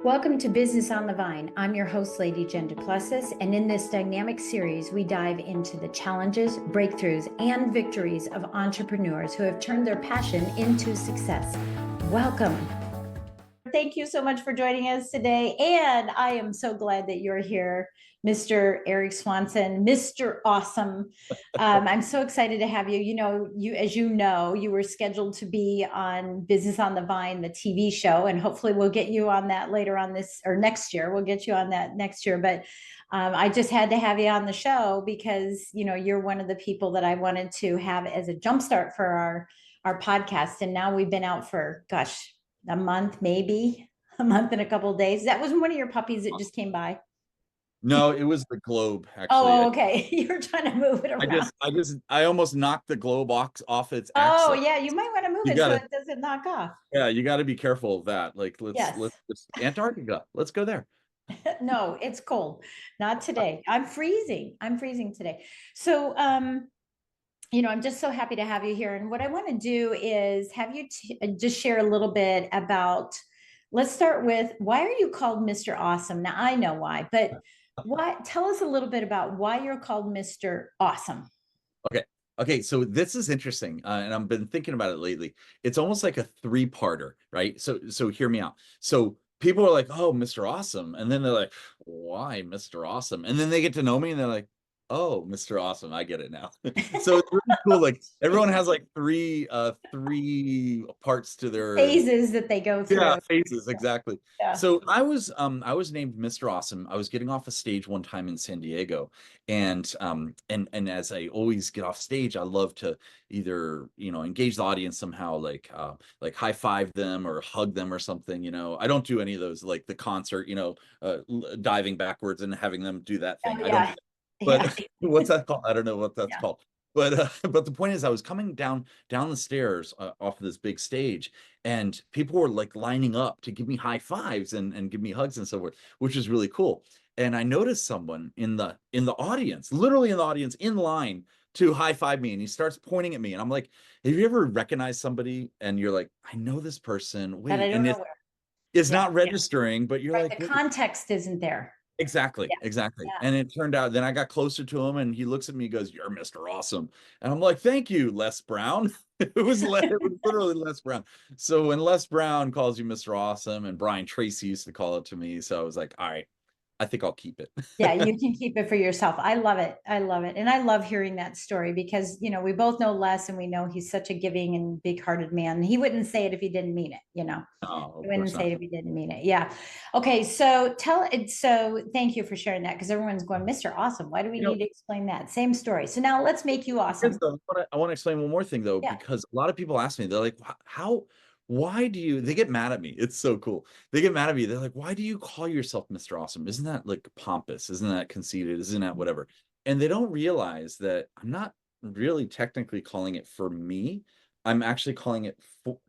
Welcome to Business on the Vine. I'm your host, Lady Jen Du Plessis, and in this dynamic series, we dive into the challenges, breakthroughs, and victories of entrepreneurs who have turned their passion into success. Welcome. Thank you so much for joining us today, and I am so glad that you're here, Mr. Erik Swanson, Mr. Awesome. I'm so excited to have you. As you know, you were scheduled to be on Business on the Vine, the TV show, and hopefully we'll get you on that later on this or next year. We'll get you on that next year. But I just had to have you on the show because, you're one of the people that I wanted to have as a jumpstart for our podcast. And now we've been out for, a month, maybe a month and a couple of days. That was one of your puppies that just came by. No, it was the globe, actually. Oh, okay. You're trying to move it around. I almost knocked the globe off its axis. Oh, yeah. You might want to move it so it doesn't knock off. Yeah, you got to be careful of that. Like, let's Antarctica. Let's go there. No, it's cold. Not today. I'm freezing today. So, I'm just so happy to have you here. And what I want to do is have you just share a little bit about, let's start with, why are you called Mr. Awesome? Now, I know why, but tell us a little bit about why you're called Mr. Awesome. Okay. So this is interesting. And I've been thinking about it lately. It's almost like a three-parter, right? So hear me out. So people are like, oh, Mr. Awesome. And then they're like, why Mr. Awesome? And then they get to know me and they're like, oh, Mr. Awesome, I get it now. So it's really cool. Like everyone has like three parts to their phases that they go through. Yeah, phases, exactly. Yeah. So I was named Mr. Awesome. I was getting off a stage one time in San Diego, and as I always get off stage, I love to either engage the audience somehow, like high five them or hug them or something. I don't do any of those, like the concert, diving backwards and having them do that thing. Oh, I don't. But what's that called? I don't know what that's called. But the point is, I was coming down the stairs off of this big stage, and people were like lining up to give me high fives and give me hugs and so forth, which is really cool. And I noticed someone in the audience, literally in the audience, in line to high five me, and he starts pointing at me, and I'm like, have you ever recognized somebody and you're like, I know this person, wait, and it's not registering, but you're like, the context isn't there. Exactly. Yeah. And it turned out, then I got closer to him and he looks at me and goes, you're Mr. Awesome. And I'm like, thank you, Les Brown. it was literally Les Brown. So when Les Brown calls you Mr. Awesome, and Brian Tracy used to call it to me, so I was like, all right, I think I'll keep it. Yeah, you can keep it for yourself. I love it. And I love hearing that story because, we both know Les and we know he's such a giving and big-hearted man. He wouldn't say it if he didn't mean it, No, he wouldn't say it if he didn't mean it. Yeah. Okay. So thank you for sharing that, because everyone's going, Mr. Awesome. Why do we need to explain that? Same story. So now let's make you awesome. I want to explain one more thing though, because a lot of people ask me, they're like, why do you, they get mad at me. It's so cool. They get mad at me. They're like, why do you call yourself Mr. Awesome? Isn't that like pompous? Isn't that conceited? Isn't that whatever? And they don't realize that I'm not really technically calling it for me. I'm actually calling it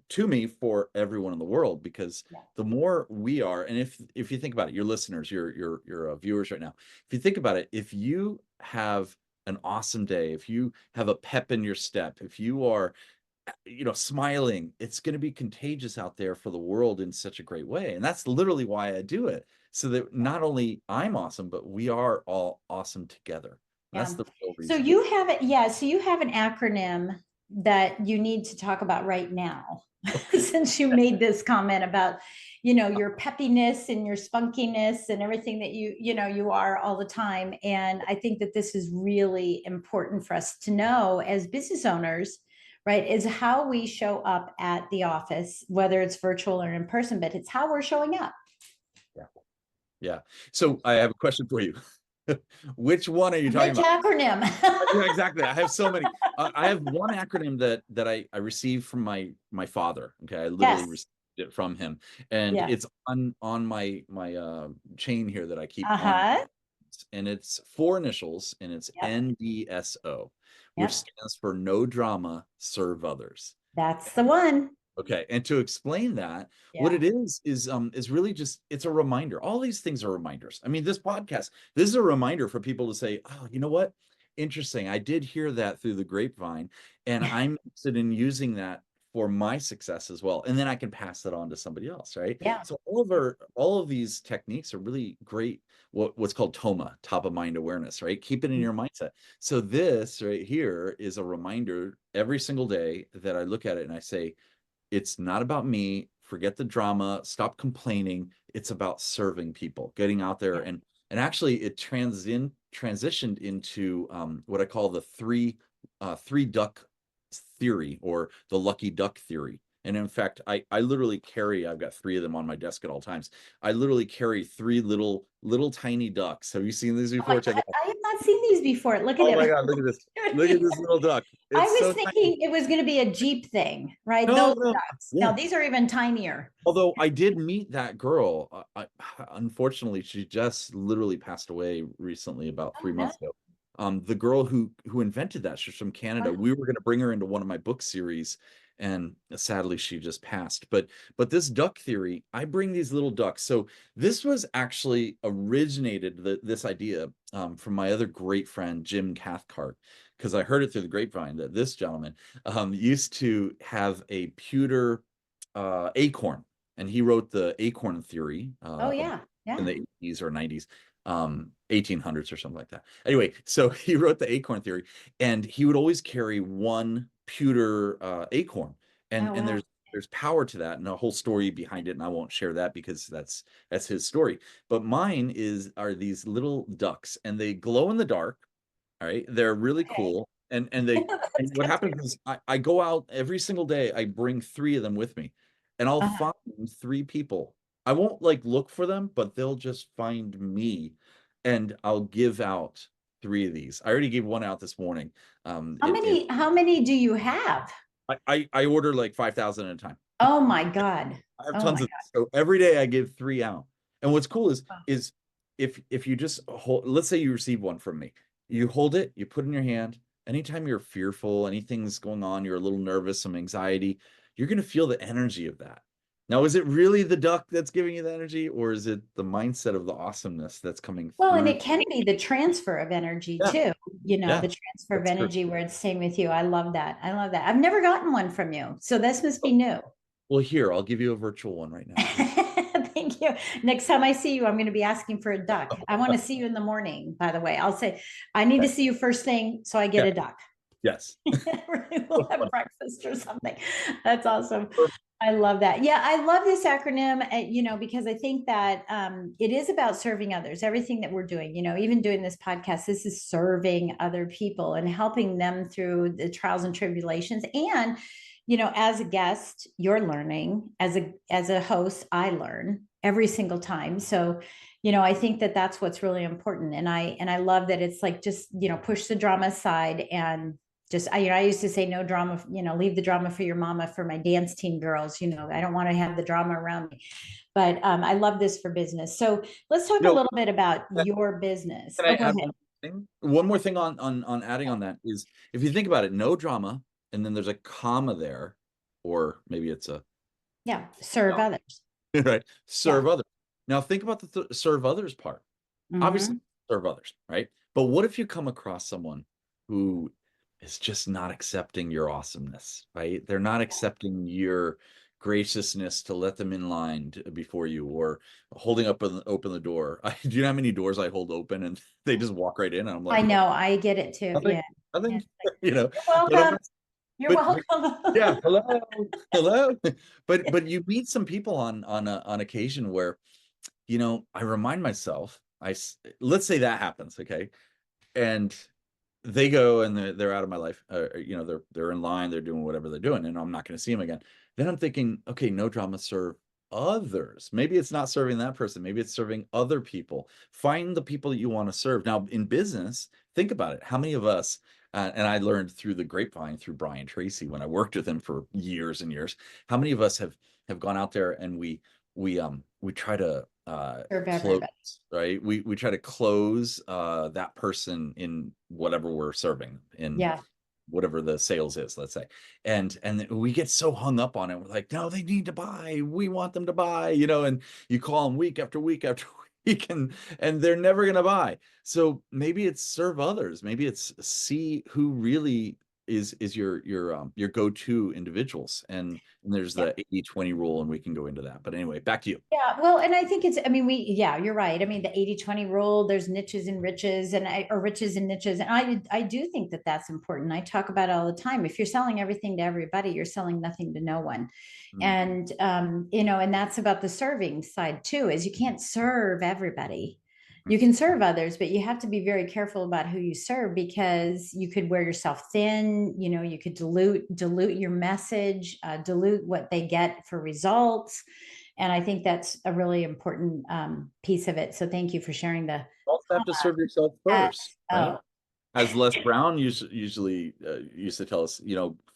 to me for everyone in the world, because the more we are, and if you think about it, your listeners, your viewers right now, if you think about it, if you have an awesome day, if you have a pep in your step, if you are smiling, it's going to be contagious out there for the world in such a great way. And that's literally why I do it, so that not only I'm awesome, but we are all awesome together. That's the real reason. So you have it. So you have an acronym that you need to talk about right now, since you made this comment about, your peppiness and your spunkiness and everything that you are all the time. And I think that this is really important for us to know as business owners, right, is how we show up at the office, whether it's virtual or in person, but it's how we're showing up. Yeah. So I have a question for you. Which one are you talking about? Acronym. Yeah, exactly. I have so many. I have one acronym that I received from my father. Okay, I literally received it from him, and it's on my chain here that I keep on, and it's 4 initials, and it's NDSO, which stands for No Drama, Serve Others. That's the one. Okay, and to explain that, what it is really just, it's a reminder. All these things are reminders. I mean, this podcast, this is a reminder for people to say, oh, you know what? Interesting. I did hear that through the grapevine, and I'm interested in using that for my success as well. And then I can pass that on to somebody else, right? Yeah. So all of these techniques are really great. What's called TOMA, top of mind awareness, right? Keep it in your mindset. So this right here is a reminder every single day that I look at it and I say, it's not about me. Forget the drama. Stop complaining. It's about serving people, getting out there. And actually it transitioned into what I call the three duck theory, or the lucky duck theory. And in fact, I literally carry, I've got 3 of them on my desk at all times. I literally carry 3 little tiny ducks. Have you seen these before? Check it out. I have not seen these before. Look at Oh it. my God, look at this. Look at this little duck. I It's was so thinking tiny. it was going to be a Jeep thing, right? No, Those no. ducks. Yeah. Now these are even tinier. Although I did meet that girl, unfortunately, she just literally passed away recently, about 3 months ago. The girl who invented that, she's from Canada. Wow. We were going to bring her into one of my book series, and sadly she just passed. But this duck theory, I bring these little ducks. So this was actually originated, this idea, from my other great friend Jim Cathcart, because I heard it through the grapevine that this gentleman used to have a pewter acorn, and he wrote the acorn theory Oh yeah. Yeah. in the 80s or 90s, 1800s or something like that. Anyway, so he wrote the acorn theory, and he would always carry one pewter acorn, and Oh, wow. there's power to that and a whole story behind it, and I won't share that because that's his story. But mine are these little ducks, and they glow in the dark. All right, they're really Okay. cool, and they and what happens is I go out every single day. I bring 3 of them with me, and I'll find 3 people. I won't like look for them, but they'll just find me, and I'll give out 3 of these. I already gave one out this morning. How many do you have? I order like 5,000 at a time. Oh my God. I have Oh tons my of, so every day I give 3 out. And what's cool is God. if you just hold, let's say you receive one from me, you hold it, you put it in your hand. Anytime you're fearful, anything's going on, you're a little nervous, some anxiety, you're going to feel the energy of that. Now, is it really the duck that's giving you the energy, or is it the mindset of the awesomeness that's coming Well, and through? it can be the transfer of energy Yeah, too, yeah, the transfer of that's true. energy where it's same with you. I love that. I love that. I've never gotten one from you. So this must be new. Well, here, I'll give you a virtual one right now. Thank you. Next time I see you, I'm going to be asking for a duck. I want to see you in the morning, by the way. I'll say, I need to see you first thing so I get a duck. Yes. We'll have breakfast or something. That's awesome. I love that. Yeah, I love this acronym, because I think that it is about serving others. Everything that we're doing, even doing this podcast, this is serving other people and helping them through the trials and tribulations. And, as a guest, you're learning. As a host, I learn every single time. So, I think that that's what's really important. And I love that it's like, just, push the drama aside and just, I used to say no drama, leave the drama for your mama, for my dance team girls, I don't want to have the drama around me, but I love this for business. So let's talk a little bit about your business. Can I Go add ahead. one more thing on adding on that is, if you think about it, no drama, and then there's a comma there, or maybe it's a serve others. right, serve others. Now think about the serve others part. Obviously, serve others, right? But what if you come across someone who is just not accepting your awesomeness, right? They're not accepting your graciousness to let them in line before you, or holding up open the door. Do you know how many doors I hold open and they just walk right in, and I'm like, I know, I get it too. nothing, Yeah. nothing, You're welcome. You're welcome. Yeah, hello. But you meet some people on occasion where, I remind myself, let's say that happens, okay, and they go and they're out of my life, they're in line, they're doing whatever they're doing, and I'm not going to see them again. Then I'm thinking, okay, no drama, serve others. Maybe it's not serving that person, maybe it's serving other people. Find the people that you want to serve. Now in business, think about it. How many of us, and I learned through the grapevine through Brian Tracy when I worked with him for years and years, how many of us have gone out there and we try to close, right? We try to close that person in whatever we're serving, in whatever the sales is, let's say, and we get so hung up on it. We're like, no, they need to buy, we want them to buy, and you call them week after week after week, and they're never going to buy. So maybe it's serve others, maybe it's see who really is your go-to individuals, and there's the 80-20 rule, and we can go into that. But anyway, back to you. Yeah, well, and I think I mean, you're right. I mean, the 80-20 rule, there's niches and riches or riches and niches. And I do think that that's important. I talk about it all the time. If you're selling everything to everybody, you're selling nothing to no one. And, and that's about the serving side too, is you can't serve everybody. You can serve others, but you have to be very careful about who you serve, because you could wear yourself thin. You could dilute your message, dilute what they get for results. And I think that's a really important piece of it. So thank you for sharing the. You also have to serve yourself first, right? As Les Brown usually used to tell us,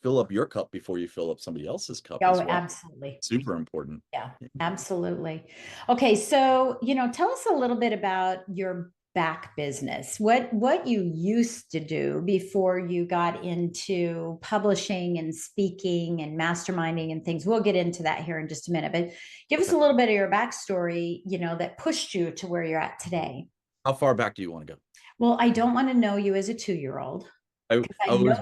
fill up your cup before you fill up somebody else's cup as well. Absolutely. Super important. Yeah, absolutely. Okay, so tell us a little bit about your back business. What you used to do before you got into publishing and speaking and masterminding and things. We'll get into that here in just a minute, but give us a little bit of your backstory, that pushed you to where you're at today. How far back do you want to go? Well, I don't want to know you as a 2-year-old. I was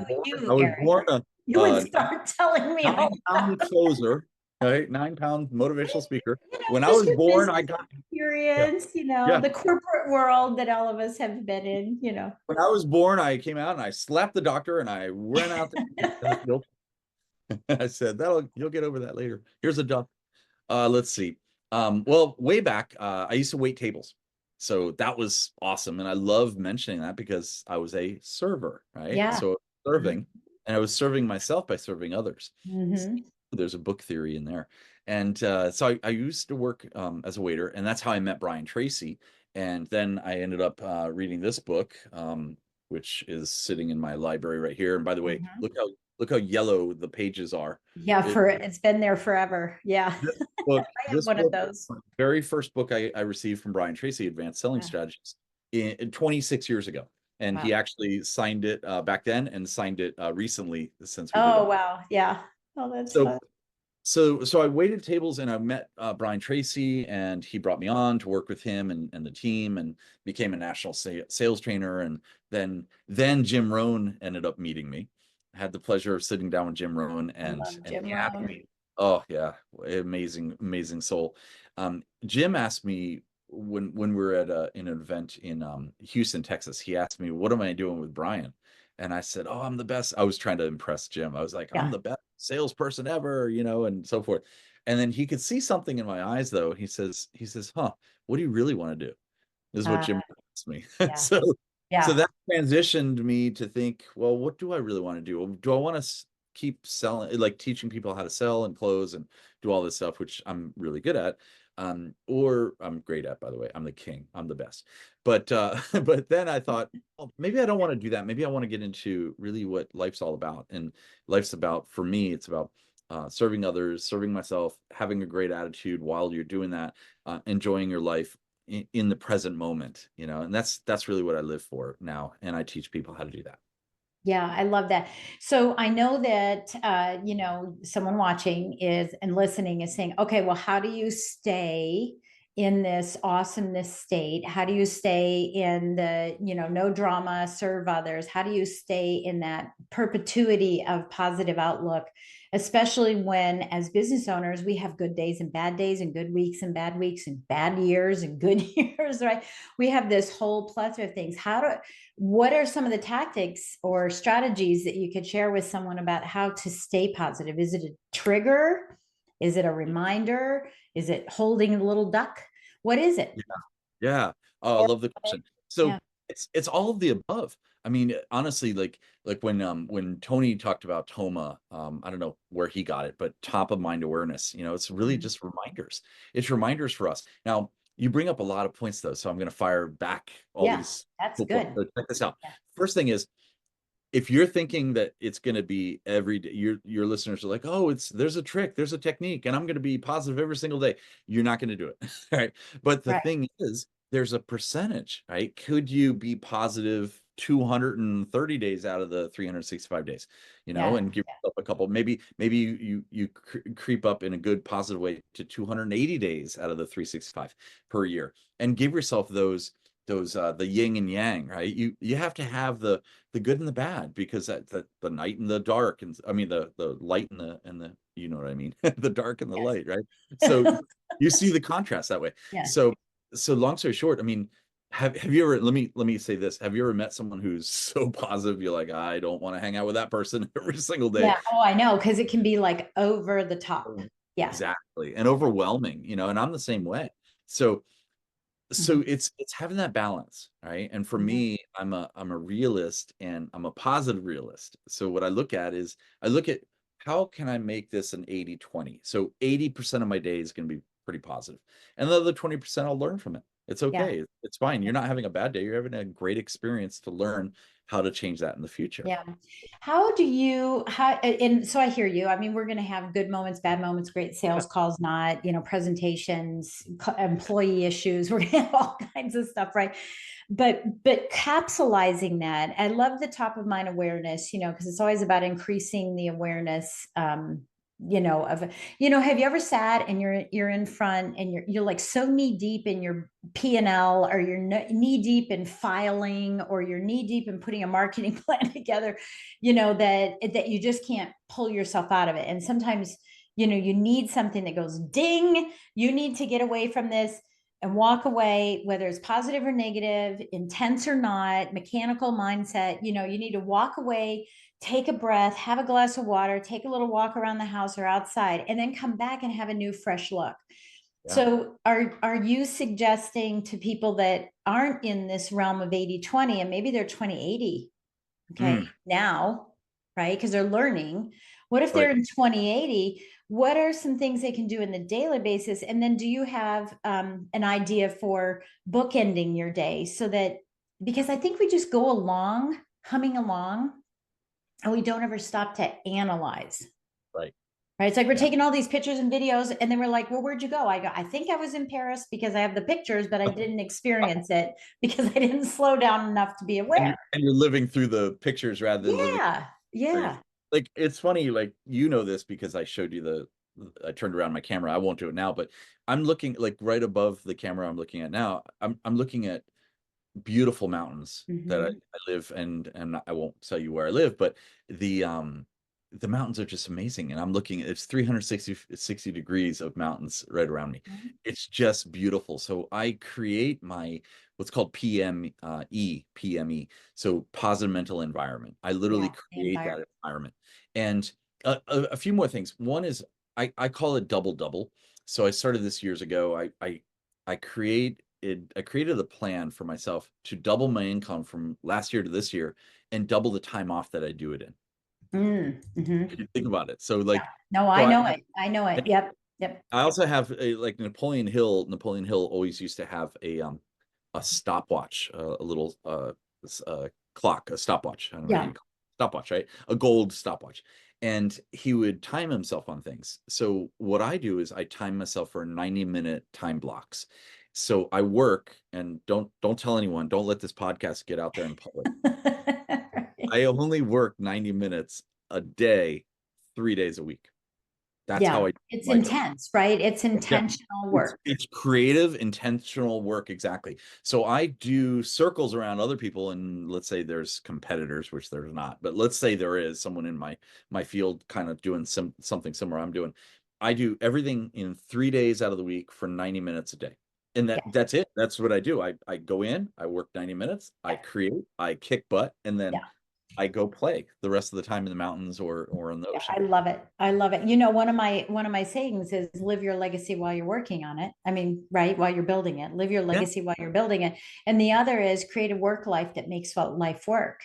born you would start telling me 9-pound closer, right? 9-pound motivational speaker. When I was born, I got experience, the corporate world that all of us have been in, When I was born, I came out and I slapped the doctor and I ran out the I said, you'll get over that later. Here's a duck. Let's see. Well, way back, I used to wait tables. So that was awesome. And I love mentioning that because I was a server, right? Yeah. So serving, and I was serving myself by serving others. So there's a book theory in there. And so I used to work as a waiter, and that's how I met Brian Tracy. And then I ended up reading this book, which is sitting in my library right here. And by the way, look how yellow the pages are. Yeah, it's been there forever. Yeah. I have one of those. Very first book I received from Brian Tracy, Advanced Selling Strategies, in 26 years ago. And he actually signed it back then and signed it recently since we did it. Wow. Yeah. Oh, that's fun. So I waited tables and I met Brian Tracy, and he brought me on to work with him and the team, and became a national sales trainer. And then Jim Rohn ended up meeting me. I had the pleasure of sitting down with Jim Rohn, and he asked me, oh yeah, amazing soul. Jim asked me when we were at an event in Houston, Texas, he asked me, what am I doing with Brian? And I said, oh, I'm the best. I was trying to impress Jim. I was like, I'm the best salesperson ever, and so forth. And then he could see something in my eyes, though. He says, huh, what do you really want to do? This is what Jim asked me. So that transitioned me to think, well, what do I really want to do? Do I want to keep selling, like teaching people how to sell and close and do all this stuff, which I'm really good at, or I'm great at, by the way. I'm the king. I'm the best. But then I thought, well, maybe I don't want to do that. Maybe I want to get into really what life's all about. And life's about, for me, it's about serving others, serving myself, having a great attitude while you're doing that, enjoying your life in the present moment, and that's really what I live for now. And I teach people how to do that. Yeah, I love that. So I know that, someone watching and listening is saying, okay, well, how do you stay in this awesomeness state? How do you stay in the, no drama, serve others? How do you stay in that perpetuity of positive outlook, especially when, as business owners, we have good days and bad days, and good weeks and bad years and good years, right? We have this whole plethora of things. What are some of the tactics or strategies that you could share with someone about how to stay positive? Is it a trigger? Is it a reminder? Is it holding a little duck? What is it? Yeah. Oh, I love the question. So it's all of the above. I mean, honestly, like when Tony talked about TOMA, I don't know where he got it, but top of mind awareness, it's really just reminders. It's reminders for us. Now, you bring up a lot of points, though, so I'm going to fire back all these. That's good. So check this out. First thing is, if you're thinking that it's going to be every day, your listeners are like, oh, there's a trick, there's a technique, and I'm going to be positive every single day. You're not going to do it, right? But the thing is, there's a percentage, right? Could you be positive 230 days out of the 365 days, and give yourself a couple, maybe you creep up in a good positive way to 280 days out of the 365 per year, and give yourself those the yin and yang, right? You have to have the good and the bad, because that the night and the dark, and I mean the light and the you know what I mean, the dark and the Yes. light, right? So you see the contrast that way. Yeah. So long story short, I mean, have you ever, let me say this, have you ever met someone who's so positive you're like, I don't want to hang out with that person every single day? Yeah. Oh, I know, because it can be like over the top. Yeah. Exactly. And overwhelming, and I'm the same way. So it's having that balance, right? And for me, I'm a realist, and I'm a positive realist. So what I look at is, I look at, how can I make this an 80-20? So 80% of my day is going to be pretty positive, and the other 20% I'll learn from it. It's okay. It's fine. You're not having a bad day. You're having a great experience to learn how to change that in the future. Yeah. And so I hear you. I mean, we're going to have good moments, bad moments, great sales calls, not, presentations, employee issues. We're going to have all kinds of stuff, right? But capsulizing that, I love the top of mind awareness, because it's always about increasing the awareness, have you ever sat and you're in front, and you're like so knee deep in your P&L, or you're knee deep in filing, or you're knee deep in putting a marketing plan together, that you just can't pull yourself out of it. And sometimes, you need something that goes ding, you need to get away from this and walk away, whether it's positive or negative, intense or not, mechanical mindset, you need to walk away, take a breath, have a glass of water, take a little walk around the house or outside, and then come back and have a new, fresh look. Yeah. So are you suggesting to people that aren't in this realm of 80-20, and maybe they're 20-80, okay, now, right? Because they're learning. What if they're in 20-80? What are some things they can do in the daily basis? And then do you have an idea for bookending your day, so that, because I think we just go along, humming along, and we don't ever stop to analyze. Right. Right. It's like we're taking all these pictures and videos, and then we're like, well, where'd you go? I go, I think I was in Paris because I have the pictures, but I didn't experience it because I didn't slow down enough to be aware. And you're living through the pictures rather than living. Yeah. Like, it's funny, like, this because I showed you I turned around my camera. I won't do it now, but I'm looking, like, right above the camera I'm looking at now. I'm looking at beautiful mountains that I live, and I won't tell you where I live, but the mountains are just amazing. And I'm looking at, it's 360 degrees of mountains right around me. It's just beautiful. So I create my, what's called PME, so positive mental environment. I literally create that environment. And a few more things. One is, I call it double. So I started this years ago. I created a plan for myself to double my income from last year to this year, and double the time off that I do it in. You think about it. So, like, no, I know it. I know it. Yep. I also have like Napoleon Hill. Napoleon Hill always used to have a stopwatch, a little clock, a stopwatch. I don't know what you call it. Stopwatch, right? A gold stopwatch. And he would time himself on things. So what I do is I time myself for 90-minute time blocks. So I work, and don't tell anyone, don't let this podcast get out there in public. I only work 90 minutes a day, 3 days a week. That's how it's intense, right? It's intentional work. It's creative, intentional work. Exactly. So I do circles around other people, and let's say there's competitors, which there's not, but let's say there is someone in my field kind of doing something similar I'm doing. I do everything in 3 days out of the week for 90 minutes a day. And that's it. That's what I do. I go in, I work 90 minutes, I create, I kick butt, and then I go play the rest of the time in the mountains or in the ocean. I love it. I love it. One of my sayings is, live your legacy while you're working on it. I mean, right, while you're building it. Live your legacy while you're building it. And the other is create a work life that makes life work.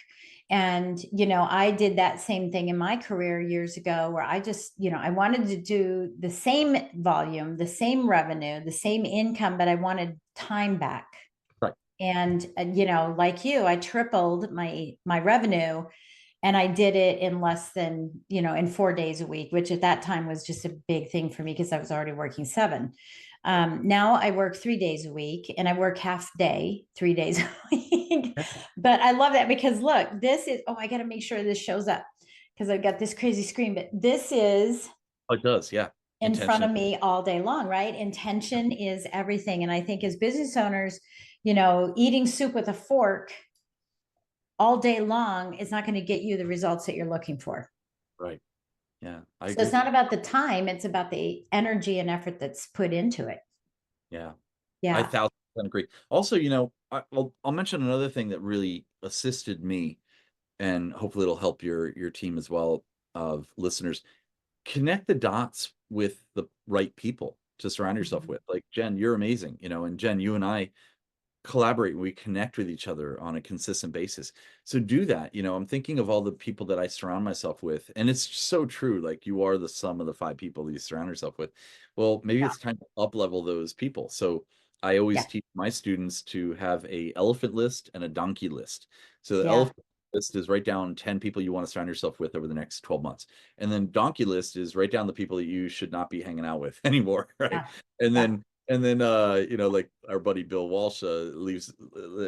And, I did that same thing in my career years ago, where I just, I wanted to do the same volume, the same revenue, the same income, but I wanted time back. Right. And, like you, I tripled my revenue, and I did it in less than, in 4 days a week, which at that time was just a big thing for me because I was already working 7. Now I work 3 days a week, and I work half day, 3 days a week. But I love that, because look, this is, I got to make sure this shows up, because I've got this crazy screen, but this is. Oh, it does. Yeah. In front of me all day long, right? Intention is everything. And I think as business owners, eating soup with a fork all day long is not going to get you the results that you're looking for. Right. Yeah, I So agree. it's not about the time, it's about the energy and effort that's put into it. Yeah. I Yeah. 1000% agree. Also, I'll mention another thing that really assisted me, and hopefully it'll help your team as well, of listeners. Connect the dots with the right people to surround yourself with. Like, Jen, you're amazing, and Jen, you and I collaborate, we connect with each other on a consistent basis. So do that. I'm thinking of all the people that I surround myself with, and it's so true. Like, you are the sum of the 5 people that you surround yourself with. Well, maybe Yeah. it's time to up level those people. So I always Yeah. teach my students to have a elephant list and a donkey list. So the Yeah. elephant list is write down 10 people you want to surround yourself with over the next 12 months. And then donkey list is write down the people that you should not be hanging out with anymore. Right. Yeah. And Yeah. then, like our buddy Bill Walsh leaves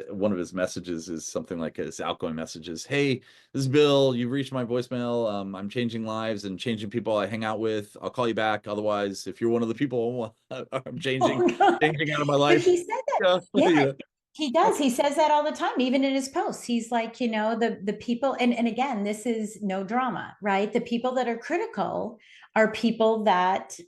one of his messages is something like his outgoing messages. Hey, this is Bill. You've reached my voicemail. I'm changing lives and changing people I hang out with. I'll call you back. Otherwise, if you're one of the people I'm changing out of my But life. he said that. Yeah. Yeah, he does. He says that all the time, even in his posts. He's like, the people, and again, this is no drama, right? The people that are critical are people that,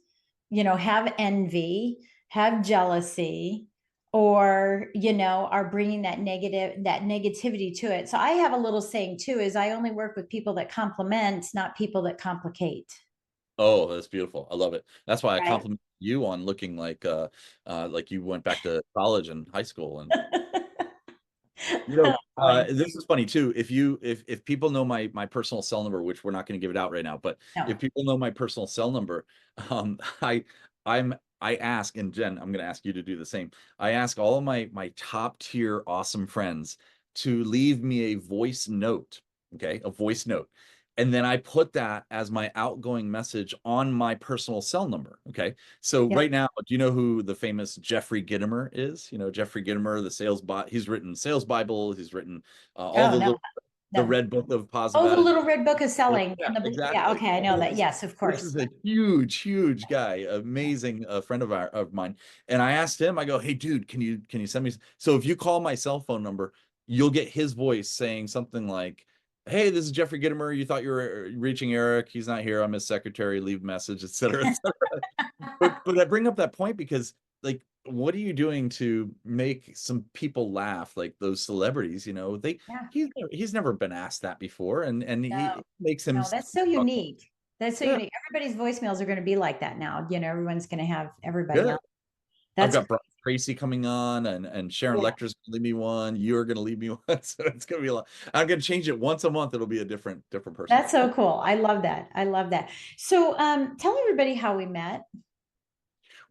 have envy, have jealousy, or, are bringing that negativity to it. So I have a little saying too, is I only work with people that compliment, not people that complicate. Oh, that's beautiful. I love it. That's why I Right. compliment you on looking like you went back to college and high school. And Fine. this is funny too. If people know my personal cell number, which we're not going to give it out right now, but No. if people know my personal cell number, um, I I ask, and Jen, I'm going to ask you to do the same. I ask all of my top tier awesome friends to leave me a voice note, okay, a voice note. And then I put that as my outgoing message on my personal cell number. Okay. So Yep. right now, do you know who the famous Jeffrey Gitomer is? Jeffrey Gitomer, the sales bot. He's written Sales Bible. He's written all Oh, the no, the no. red book of positive Oh, the attitude. little red book of selling Yeah, and yeah, exactly. okay, I know Well, that. Yes, of this course. is a huge guy, amazing friend of mine. And I asked him, I go, hey dude, can you send me? So if you call my cell phone number, you'll get his voice saying something like, hey, this is Jeffrey Gitomer. You thought you were reaching Eric. He's not here. I'm his secretary. Leave a message, etc. But I bring up that point because, like, what are you doing to make some people laugh, like those celebrities? Yeah. He's never been asked that before, and No, he makes him no, that's so unique. That's so yeah, unique. Everybody's voicemails are going to be like that now. Everyone's going to have everybody good. else. I've That's got Brian Tracy coming on, and Sharon yeah. Lechter's gonna leave me one. You're gonna leave me one, so it's gonna be a lot. I'm gonna change it once a month. It'll be a different person. That's so cool. I love that. I love that. So, tell everybody how we met.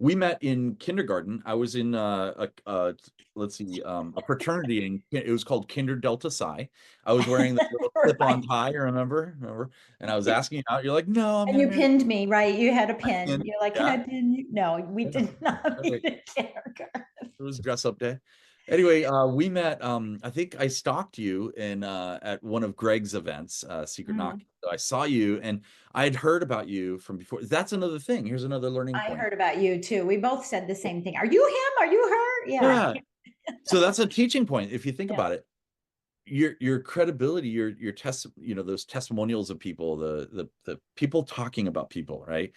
We met in kindergarten. I was in let's see, a fraternity, and it was called Kinder Delta Psi. I was wearing the little clip-on Right. tie, remember? And I was asking you out. You're like, no, I'm And gonna you marry. pinned me, right? You had a pin. And You're like, can yeah, I pin you? No, we yeah. did not Right. meet in kindergarten. It was dress up day. Anyway, we met. I think I stalked you in at one of Greg's events, Secret Mhm. Knock. So I saw you, and I had heard about you from before. That's another thing. Here's another learning I point. heard about you too. We both said the same thing. Are you him? Are you her? Yeah. Yeah. So that's a teaching point. If you think Yeah. about it, your credibility, your test, those testimonials of people, the people talking about people, right?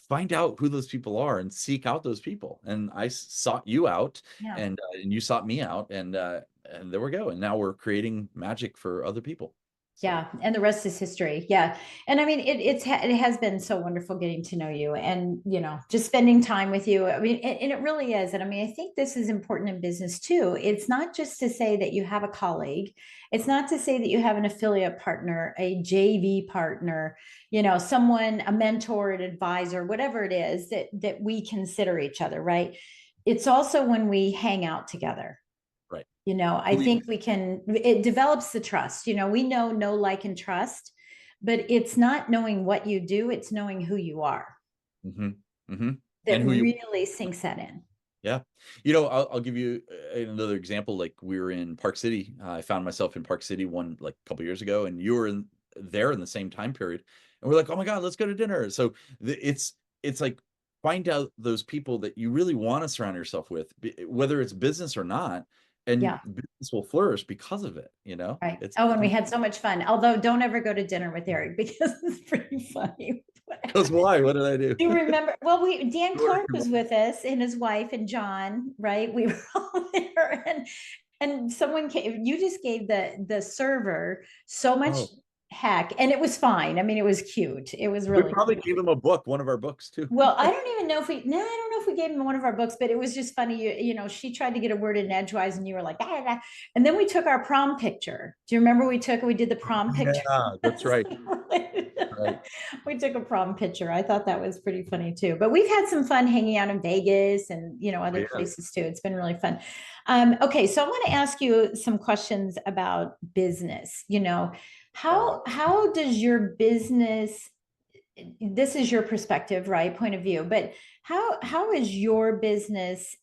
Find out who those people are and seek out those people. And I sought you out, Yeah. and you sought me out, and there we go. And now we're creating magic for other people. So Yeah, and the rest is history. Yeah, and I mean, it has been so wonderful getting to know you, and just spending time with you. I mean, and it really is. And I mean, I think this is important in business too. It's not just to say that you have a colleague. It's not to say that you have an affiliate partner, a JV partner, someone, a mentor, an advisor, whatever it is that we consider each other, right? It's also when we hang out together. right. I think it develops the trust. We know, like, and trust, but it's not knowing what you do, it's knowing who you are Mm-hmm. Mm-hmm. that And who you really sinks that in. Yeah. I'll give you another example. Like, we were in Park City. I found myself in Park City like a couple years ago, and you were there in the same time period. And we're like, oh my God, let's go to dinner. So it's like, find out those people that you really want to surround yourself with, whether it's business or not. and Yeah. business will flourish because of it. Right. It's Oh, and we had so much fun. Although don't ever go to dinner with Erik because it's pretty funny. because why? What did I do? Do you remember? Well, Dan Clark was with us and his wife and John, right? We were all there, and someone came. You just gave the server so much Oh, heck, and it was fine. I mean, it was cute. It was we really probably cute. gave him a book, one of our books too. Well, I don't even know if we, no, I don't know if we gave him one of our books, but it was just funny. She tried to get a word in edgewise and you were like, ah, ah. And then we took our prom picture. Do you remember we did the prom picture? Yeah, that's right. Right. We took a prom picture. I thought that was pretty funny too, but we've had some fun hanging out in Vegas and, other places too. It's been really fun. Okay. So I want to ask you some questions about business. How does your business, this is your perspective, right? Point of view, but how is your business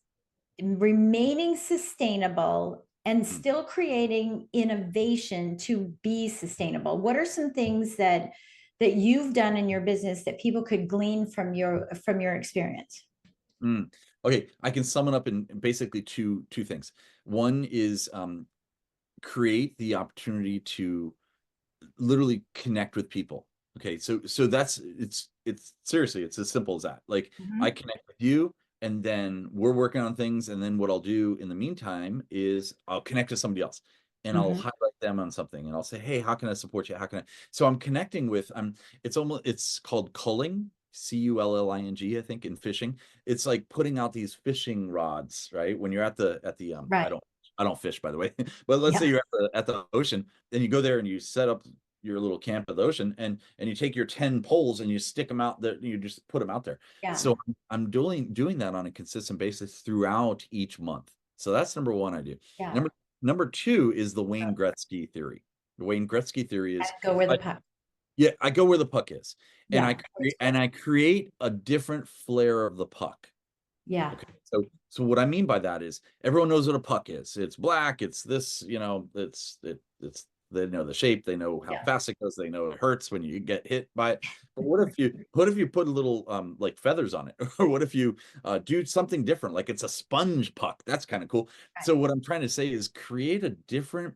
remaining sustainable and still creating innovation to be sustainable? What are some things that you've done in your business that people could glean from your experience? Okay, I can sum it up in basically two things. One is create the opportunity to literally connect with people. Okay, so it's seriously, it's as simple as that. Like I connect with you, and then we're working on things, and then what I'll do in the meantime is I'll connect to somebody else, and I'll highlight them on something, and I'll say, hey, how can I support you? How can I? So I'm connecting with it's called culling, culling, I think, in fishing. It's like putting out these fishing rods, right? When you're at the Right. I don't fish, by the way, but let's say Yeah. you're at the ocean, then you go there and you set up your little camp at the ocean, and you take your 10 poles and you stick them out there, you just put them out there. Yeah. So I'm doing that on a consistent basis throughout each month. So that's number one I do. Yeah. Number two is the Wayne Gretzky theory. The Wayne Gretzky theory is Go where the puck. yeah, I go where the puck is, and Yeah. I create a different flair of the puck. Yeah. Okay, so what I mean by that is everyone knows what a puck is. It's black. It's this. It's they know the shape. They know how fast it goes. They know it hurts when you get hit by it. But what if you put a little like feathers on it, or what if you do something different, like it's a sponge puck? That's kind of cool. Right. So what I'm trying to say is create a different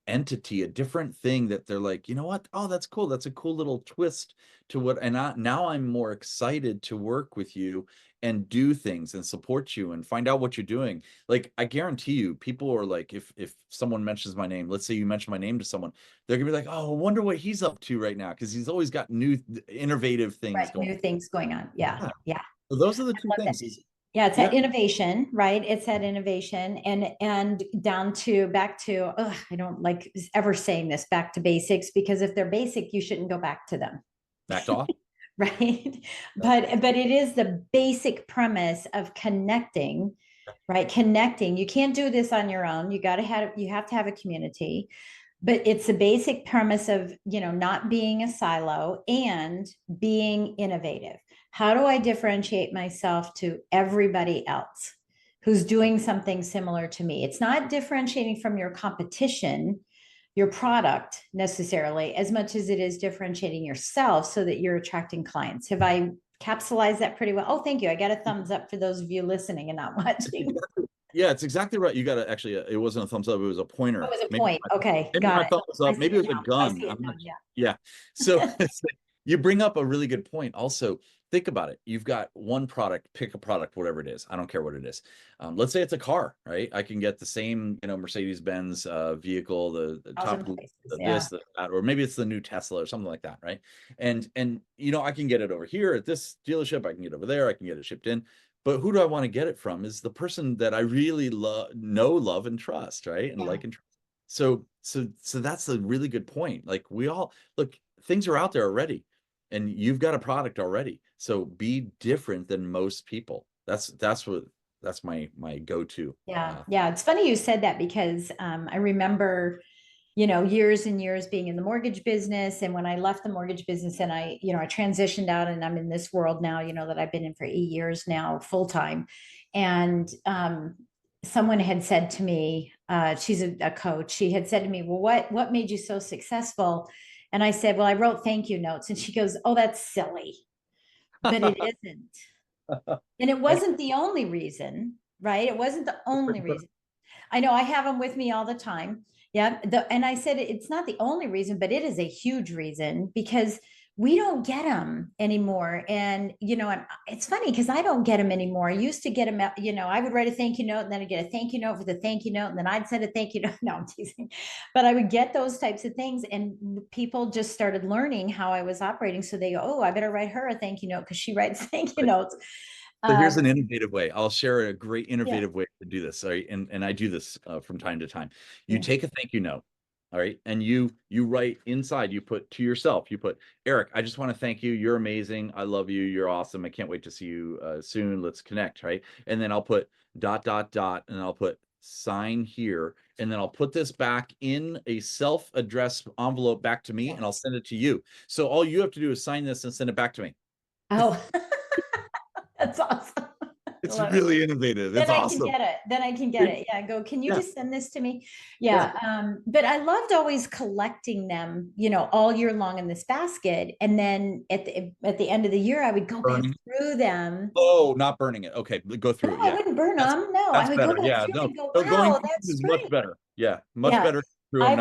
entity, a different thing that they're like, you know what? Oh, that's cool. That's a cool little twist to what. And now I'm more excited to work with you and do things and support you and find out what you're doing. Like, I guarantee you, people are like, if someone mentions my name, let's say you mention my name to someone, they're gonna be like, oh, I wonder what he's up to right now, because he's always got new innovative things going. New things going on. Yeah. Yeah. So those are the two things. Yeah, it's that innovation, right? It's that innovation, and back to I don't like ever saying this, back to basics, because if they're basic, you shouldn't go back to them. Backed off. Right. But it is the basic premise of connecting, right? Connecting. You can't do this on your own. You have to have a community. But it's the basic premise of, not being a silo and being innovative. How do I differentiate myself to everybody else who's doing something similar to me? It's not differentiating from your competition, your product necessarily, as much as it is differentiating yourself so that you're attracting clients. Have I capsulized that pretty well? Oh, thank you. I got a thumbs up for those of you listening and not watching. Yeah, it's exactly right. You got to actually, it wasn't a thumbs up, it was a pointer. Oh, it was a point. Okay, maybe got my it. thumbs up, maybe it was a gun. I'm not, yeah. So you bring up a really good point. Also, think about it. You've got one product, pick a product, whatever it is. I don't care what it is. Let's say it's a car, right? I can get the same, Mercedes-Benz vehicle, the top, this, that, or maybe it's the new Tesla or something like that, right? And I can get it over here at this dealership. I can get it over there. I can get it shipped in. But who do I want to get it from is the person that I really love, and trust, right? And like and trust. So that's a really good point. Like, we all look, things are out there already, and you've got a product already. So be different than most people. That's my go-to. Yeah. It's funny you said that, because I remember, years and years being in the mortgage business. And when I left the mortgage business and I transitioned out, and I'm in this world now, that I've been in for 8 years now, full time. And someone had said to me, she's a coach. She had said to me, well, what made you so successful? And I said, well, I wrote thank you notes. And she goes, oh, that's silly. But it isn't. And it wasn't the only reason, right? It wasn't the only reason. I know I have them with me all the time. Yeah. And I said, it's not the only reason, but it is a huge reason because we don't get them anymore. And, and it's funny because I don't get them anymore. I used to get them, I would write a thank you note and then I'd get a thank you note for the thank you note. And then I'd send a thank you note. No, I'm teasing, but I would get those types of things. And people just started learning how I was operating. So they go, oh, I better write her a thank you note because she writes thank you notes. So here's an innovative way. I'll share a great Yeah. innovative way to do this. Sorry, and I do this from time to time. You take a thank you note, all right, and you write inside. You put to yourself. You put, Erik, I just want to thank you. You're amazing. I love you. You're awesome. I can't wait to see you soon. Let's connect, right? And then I'll put ... and I'll put sign here, and then I'll put this back in a self-addressed envelope back to me, and I'll send it to you. So all you have to do is sign this and send it back to me. Oh. That's awesome. It's really innovative. It's awesome. Then I can get it. Yeah. Go, can you just send this to me? Yeah. But I loved always collecting them, all year long in this basket. And then at the end of the year, I would go back through them. Oh, not burning it. Okay. Go through it. I wouldn't burn them. No, I would go back through and go, wow, that's much better. Yeah. Much better. I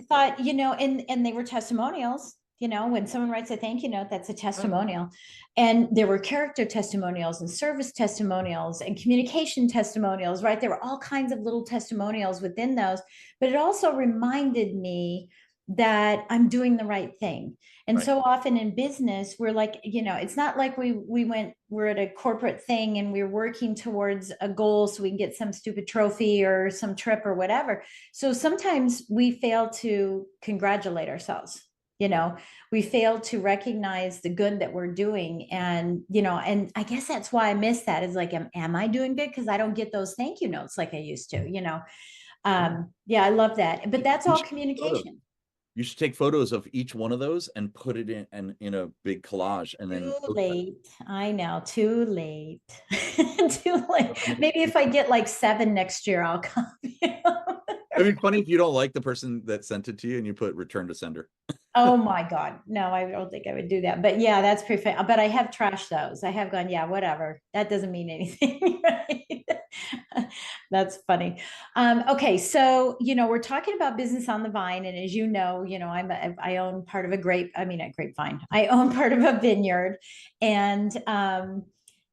thought, and they were testimonials. When someone writes a thank you note, that's a testimonial. And there were character testimonials and service testimonials and communication testimonials, right? There were all kinds of little testimonials within those, but it also reminded me that I'm doing the right thing. And so often in business, we're like, it's not like we're at a corporate thing and we're working towards a goal so we can get some stupid trophy or some trip or whatever. So sometimes we fail to congratulate ourselves. We fail to recognize the good that we're doing. And, and I guess that's why I miss that is like, am I doing good? Because I don't get those thank you notes like I used to, yeah, I love that. But that's all communication. You should take photos of each one of those and put it in a big collage. And then too late. I know, too late. Too late. Maybe if I get like 7 next year, I'll come. It'd be funny if you don't like the person that sent it to you and you put return to sender. Oh my God. No, I don't think I would do that. But yeah, that's pretty fair. But I have trashed those. I have gone, yeah, whatever. That doesn't mean anything. Right? That's funny. Okay. So, we're talking about business on the vine. And as you know, I own part of a grapevine. I own part of a vineyard. And,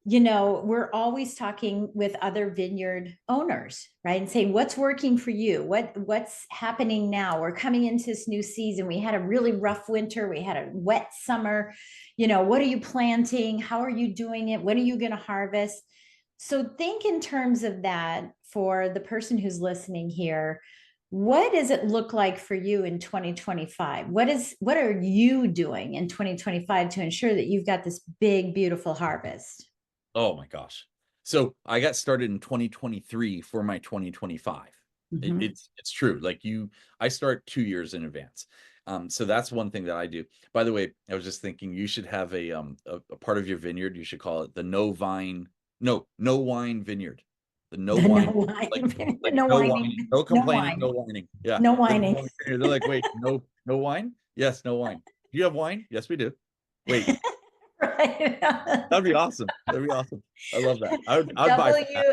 we're always talking with other vineyard owners, right? And saying, what's working for you? What's happening now? We're coming into this new season. We had a really rough winter. We had a wet summer. What are you planting? How are you doing it? When are you going to harvest? So think in terms of that for the person who's listening here. What does it look like for you in 2025? What are you doing in 2025 to ensure that you've got this big, beautiful harvest? Oh my gosh. So I got started in 2023 for my 2025. It's true. Like I start 2 years in advance. So that's one thing that I do. By the way, I was just thinking you should have a part of your vineyard. You should call it the no wine vineyard. The no wine, no whining, no complaining, no whining. Yeah. No whining. They're like, wait, no wine? Yes, no wine. Do you have wine? Yes, we do. Wait. Right. That'd be awesome. I love that. I'd buy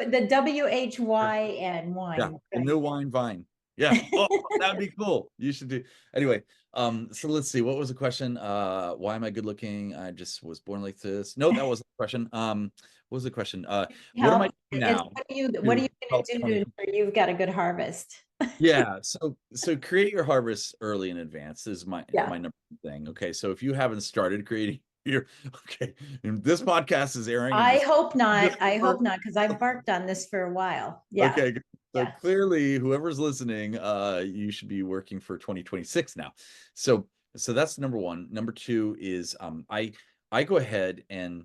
the WHYN wine. Yeah, the no wine vine. Yeah. Oh, that'd be cool. You should do. Anyway, so let's see. What was the question? Why am I good looking? I just was born like this. No, that wasn't the question. What was the question? What am I doing now? What are you going to do to ensure you've got a good harvest? Yeah. So create your harvest early in advance is my number one thing. Okay. So if you haven't started creating okay. This podcast is airing. I hope not, because I've barked on this for a while. Yeah. Okay. So clearly, whoever's listening, you should be working for 2026 now. So that's number one. Number two is I go ahead and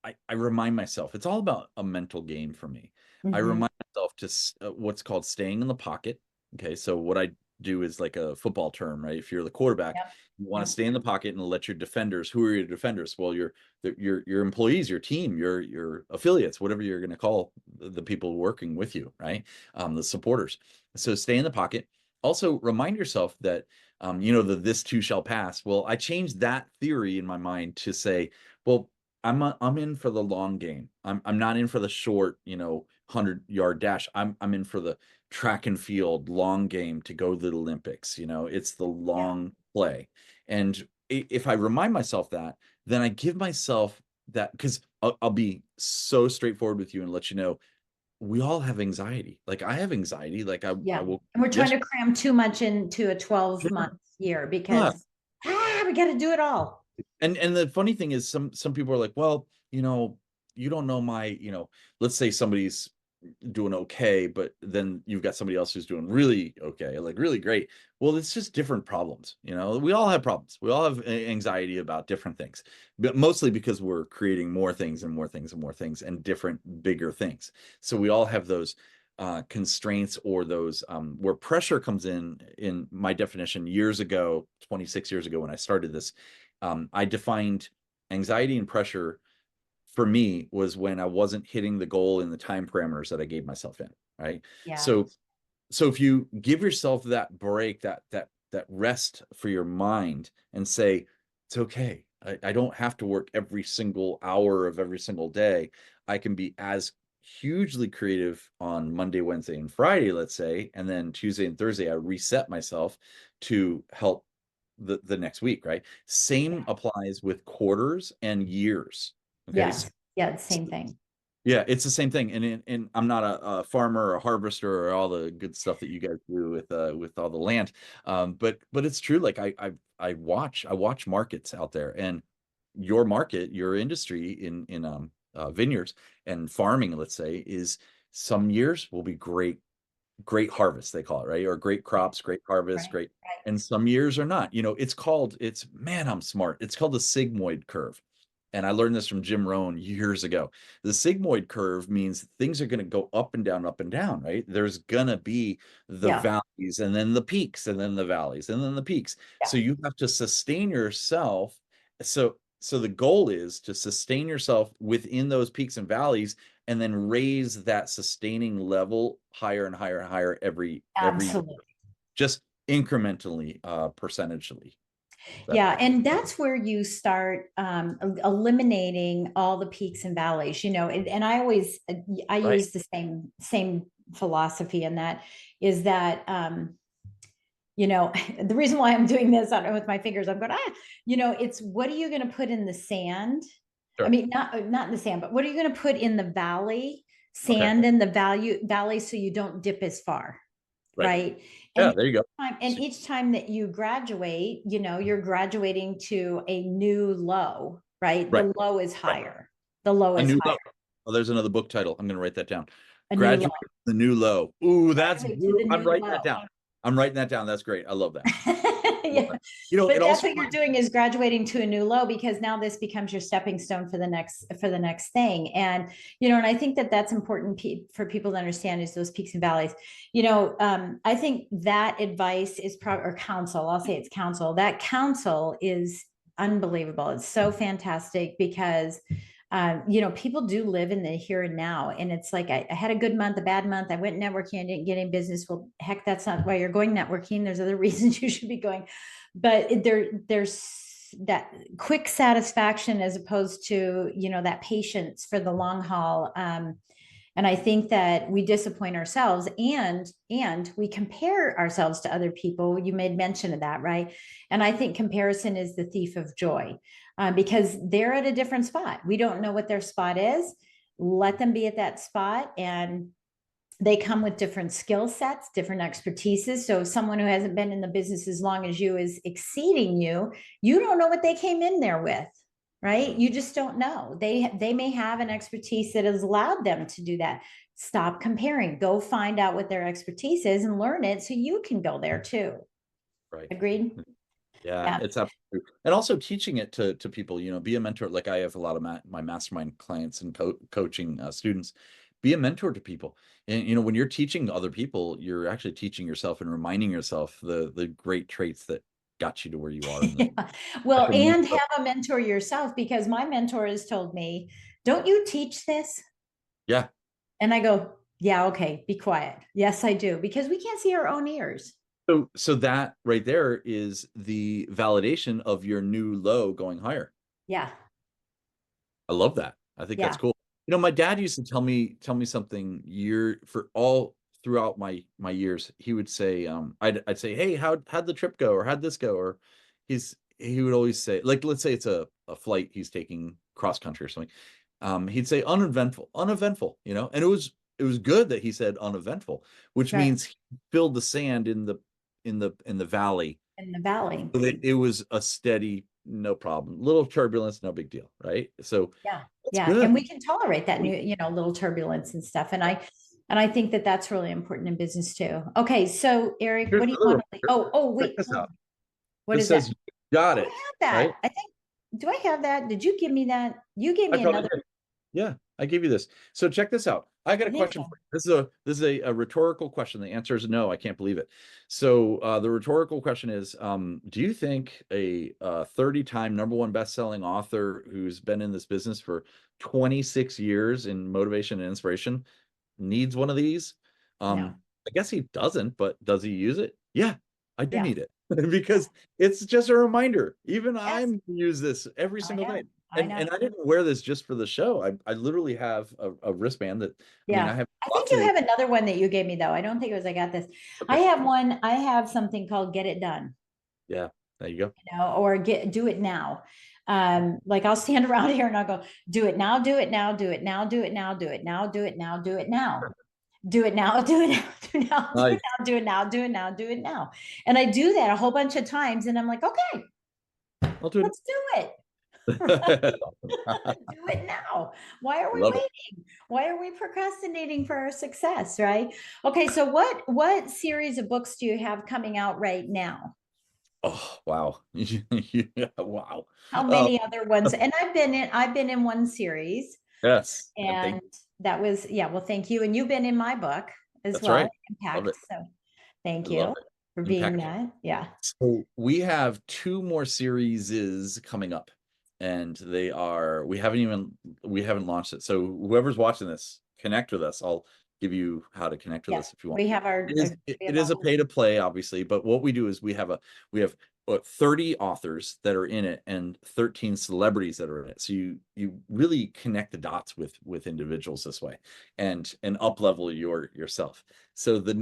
I remind myself. It's all about a mental game for me. I remind myself to what's called staying in the pocket. Okay. So what I do is like a football term, right? If you're the quarterback, you want to stay in the pocket and let your defenders. Who are your defenders? Well, your employees, your team, your affiliates, whatever you're going to call the people working with you, right? The supporters. So stay in the pocket. Also remind yourself that this too shall pass. Well, I changed that theory in my mind to say, well, I'm in for the long game. I'm not in for the short, 100-yard dash. I'm in for the track and field long game to go to the Olympics. It's the long play. And if I remind myself that, then I give myself that, because I'll be so straightforward with you and let you know, we all have anxiety. Like, I have anxiety. Like, I will. And we're trying to cram too much into a 12-month year because we got to do it all. And the funny thing is, some people are like, well, you don't know my, let's say somebody's doing okay, but then you've got somebody else who's doing really okay, like really great. Well, it's just different problems. We all have problems. We all have anxiety about different things, but mostly because we're creating more things and more things and more things and different, bigger things. So we all have those constraints, or those where pressure comes in my definition years ago, 26 years ago, when I started this. I defined anxiety and pressure for me was when I wasn't hitting the goal in the time parameters that I gave myself in, right? Yeah. So if you give yourself that break, that rest for your mind, and say, it's okay. I don't have to work every single hour of every single day. I can be as hugely creative on Monday, Wednesday, and Friday, let's say, and then Tuesday and Thursday, I reset myself to help the next week, right? Same applies with quarters and years. Okay. Yes. Yeah, the same thing. Yeah, it's the same thing. And I'm not a farmer or a harvester or all the good stuff that you guys do with all the land. But it's true. Like, I watch markets out there, and your market, your industry in vineyards and farming, let's say, is some years will be great harvest, they call it, right? Or great crops, great harvest, great. And some years are not. Man, I'm smart. It's called the sigmoid curve. And I learned this from Jim Rohn years ago. The sigmoid curve means things are going to go up and down, right? There's going to be the valleys, and then the peaks, and then the valleys, and then the peaks. So you have to sustain yourself. So the goal is to sustain yourself within those peaks and valleys, and then raise that sustaining level higher and higher and higher every year, just incrementally, percentagely. Yeah, and that's where you start eliminating all the peaks and valleys, and I always use the same philosophy, and that is that the reason why I'm doing this with my fingers, I'm going, it's what are you going to put in the sand? Sure. I mean, not in the sand, but what are you going to put in the valley, sand in the valley, so you don't dip as far. Right. Yeah, there you go. And each time that you graduate, you're graduating to a new low, right? The low is higher. The low is higher. Oh, there's another book title. I'm going to write that down. Graduate the new low. Ooh, that's I'm writing that down. I'm writing that down. That's great. I love that. Yeah. But that's what you're doing, is graduating to a new low, because now this becomes your stepping stone for the next thing. And, and I think that that's important for people to understand, is those peaks and valleys. I think that advice is or counsel. I'll say it's counsel. That counsel is unbelievable. It's so fantastic, because people do live in the here and now. And it's like, I had a good month, a bad month. I went networking, I didn't get any business. Well, heck, that's not why you're going networking. There's other reasons you should be going. But there's that quick satisfaction, as opposed to, that patience for the long haul. And I think that we disappoint ourselves, and we compare ourselves to other people. You made mention of that, right? And I think comparison is the thief of joy, because they're at a different spot. We don't know what their spot is. Let them be at that spot, and they come with different skill sets, different expertises. So someone who hasn't been in the business as long as you is exceeding you. You don't know what they came in there with. Right? You just don't know. They may have an expertise that has allowed them to do that. Stop comparing. Go find out what their expertise is and learn it, so you can go there too. Right. Agreed? Yeah, it's absolutely. And also teaching it to people, be a mentor. Like, I have a lot of my mastermind clients and coaching students. Be a mentor to people. And, when you're teaching other people, you're actually teaching yourself and reminding yourself the great traits that got you to where you are. Well, and have a mentor yourself, because my mentor has told me, don't you teach this? Yeah. And I go, yeah, okay, be quiet. Yes, I do, because we can't see our own ears. So that right there is the validation of your new low going higher. Yeah. I love that. I think that's cool. My dad used to tell me something for all throughout my years. He would say, I'd say, "Hey, how'd the trip go?" Or "How'd this go?" Or he would always say, like, let's say it's a flight he's taking cross country or something. He'd say uneventful, uneventful, and it was good that he said uneventful, which Right. means he filled the sand in the valley. In the valley. So that it was a steady, no problem. Little turbulence, no big deal, right? So Yeah. that's Yeah. good. And we can tolerate that new, little turbulence and stuff. And I think that that's really important in business too. Okay. So Erik, Here's what do you another want one. to, oh, Check wait, this hold out. on. What This is that? says, "You got Oh, I it," have right? that. Do I have that? Did you give me that? You gave I me probably another. did. Yeah, I gave you this. So check this out. I got I a think question so. for you. This is a rhetorical question. The answer is no. I can't believe it. So the rhetorical question is, do you think a 30-time #1 best-selling author who's been in this business for 26 years in motivation and inspiration needs one of these? No. I guess he doesn't, but does he use it? Yeah, I do Yeah. need it because it's just a reminder. Even Yes. I'm use this every I single know. day. I And know. I didn't wear this just for the show. I literally have a wristband that, I Yeah. have I think lots of you these. have another one that you gave me though. I don't think it was, I got this. I Okay. have one. I have something called Get It Done, Yeah, there you go. or do it now. Like I'll stand around here and I'll go, do it now, do it now, do it now, do it now, do it now, do it now, do it now. Do it now, do it now, do it now, do it Nice. now, do it now, do it now, do it now. And I do that a whole bunch of times. And I'm like, okay, I'll do let's do it. it. Do it now. Why are we Love it. waiting? Why are we procrastinating for our success, right? Okay, so what series of books do you have coming out right now? Oh, wow. Yeah, wow. How Oh, many other ones? And I've been in one series, yes. And and that was, yeah, well, thank you. And you've been in my book as that's well, right. Love Impact. it. So I thank love you it. for being Impact. that. Yeah. So we have two more series coming up, and we haven't launched it. So whoever's watching this, connect with us. I'll give you how to connect with Yeah. us if you want. We have It is it, we it have is a all, pay to play, obviously, but what we do is we have 30 authors that are in it and 13 celebrities that are in it. So you really connect the dots with individuals this way, and up level yourself. So the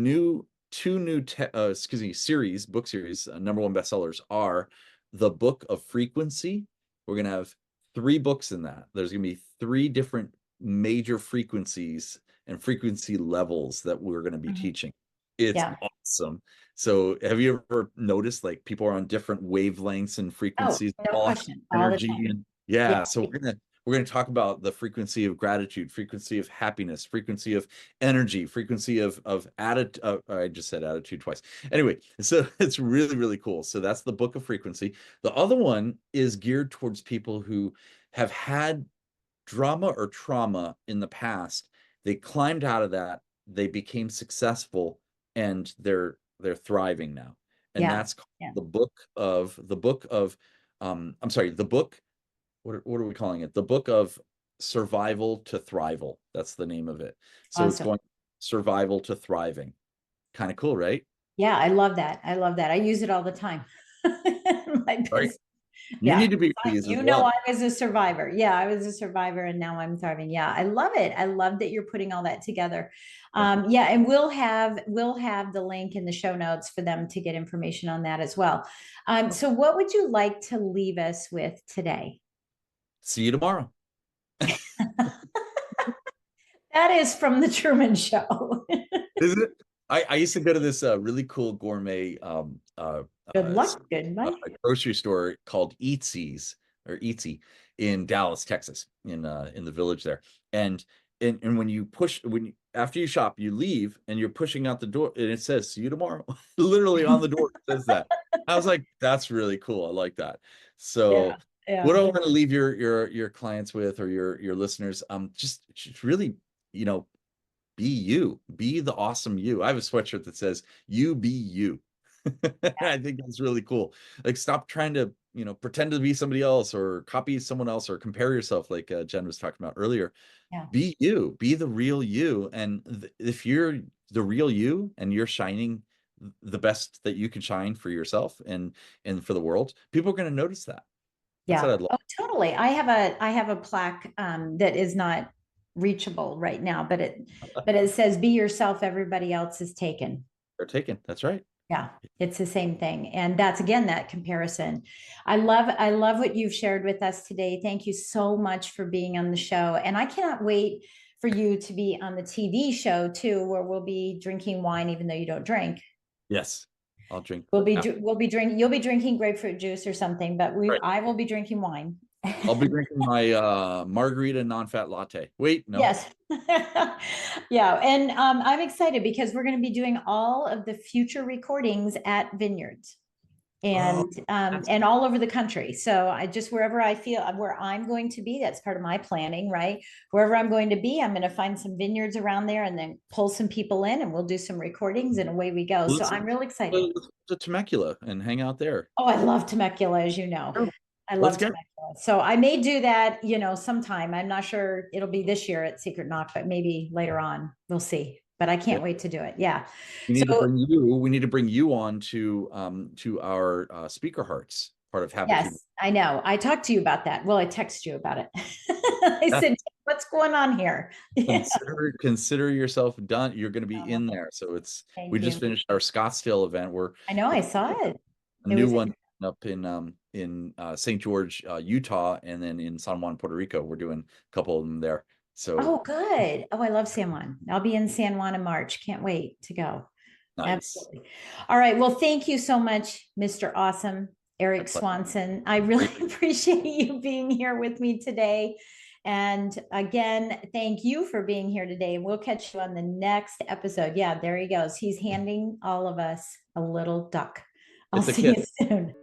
two new book series, #1 bestsellers are the Book of Frequency. We're gonna have 3 books in that. There's gonna be 3 different major frequencies and frequency levels that we're gonna be mhm. teaching. It's Yeah. awesome. So have you ever noticed, like, people are on different wavelengths and Oh, frequencies, no all have question. All the energy? time. And Yeah. yeah, so we're gonna talk about the frequency of gratitude, frequency of happiness, frequency of energy, frequency of attitude. I just said attitude twice. Anyway, so it's really, really cool. So that's the Book of Frequency. The other one is geared towards people who have had drama or trauma in the past. They climbed out of that, they became successful, and they're thriving now. And Yeah. that's called Yeah. the book of I'm sorry, the book, what are we calling it? The Book of Survival to Thrival. That's the name of it. So it's Awesome. going survival to thriving. Kind of cool, right? Yeah, I love that. I love that. I use it all the time. My Right. business. You Yeah. need to be these as I well. was a survivor. Yeah, I was a survivor and now I'm thriving. Yeah, I love it. I love that you're putting all that together. Thank you. Yeah, and we'll have the link in the show notes for them to get information on that as well. So what would you like to leave us with today? See you tomorrow. That is from the Truman Show. Is it? I used to go to this really cool gourmet Good luck. Goodbye. grocery store called Eatsy in Dallas, Texas, in the village there. And after you shop, you leave and you're pushing out the door and it says "See you tomorrow." Literally on the door it says that. I was like, that's really cool. I like that. Yeah. So what Yeah. do I want to leave your clients with, or your listeners? Just really, you know, be you. Be the awesome you. I have a sweatshirt that says "You be you." I think that's really cool. Like, stop trying to, pretend to be somebody else or copy someone else or compare yourself, like Jen was talking about earlier. Yeah. Be you. Be the real you. And if you're the real you and you're shining the best that you can shine for yourself and for the world, people are going to notice that. That's what Yeah. I'd love. Oh, totally. I have a plaque that is not reachable right now, but it says, be yourself, everybody else is taken. They're taken. That's right. Yeah, it's the same thing. And that's, again, that comparison. I love what you've shared with us today. Thank you so much for being on the show. And I cannot wait for you to be on the TV show too, where we'll be drinking wine, even though you don't drink. Yes, I'll drink. We'll be drinking, you'll be drinking grapefruit juice or something, but I will be drinking wine. I'll be drinking my margarita non-fat latte. Wait, no. Yes. Yeah. And I'm excited because we're going to be doing all of the future recordings at vineyards and all over the country. So I just, wherever I feel where I'm going to be, that's part of my planning, right? Wherever I'm going to be, I'm going to find some vineyards around there and then pull some people in and we'll do some recordings and away we go. So I'm really excited. Let's go to Temecula and hang out there. Oh, I love Temecula, as you know. I love Temecula. So I may do that, sometime. I'm not sure it'll be this year at Secret Knock, but maybe later on. We'll see. But I can't wait to do it. Yeah. We need to bring you on to our Speaker Hearts part of Habitude. Yes, I know. I talked to you about that. Well, I texted you about it. I said, what's going on here? Consider yourself done. You're going to be in there. So we just finished our Scottsdale event where I know I saw it. A new one up in St. George, Utah, and then in San Juan, Puerto Rico. We're doing a couple of them there. So good. I love San Juan. I'll be in San Juan in March. Can't wait to go. Nice. Absolutely. All right. Well, thank you so much, Mr. Awesome, Erik Swanson. I really appreciate you being here with me today. And again, thank you for being here today. We'll catch you on the next episode. Yeah, there he goes. He's handing all of us a little duck. I'll see you soon.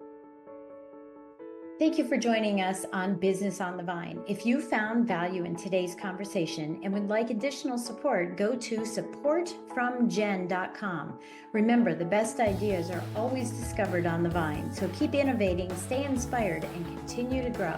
Thank you for joining us on Business on the Vine. If you found value in today's conversation and would like additional support, go to supportfromjen.com. Remember, the best ideas are always discovered on the vine. So keep innovating, stay inspired, and continue to grow.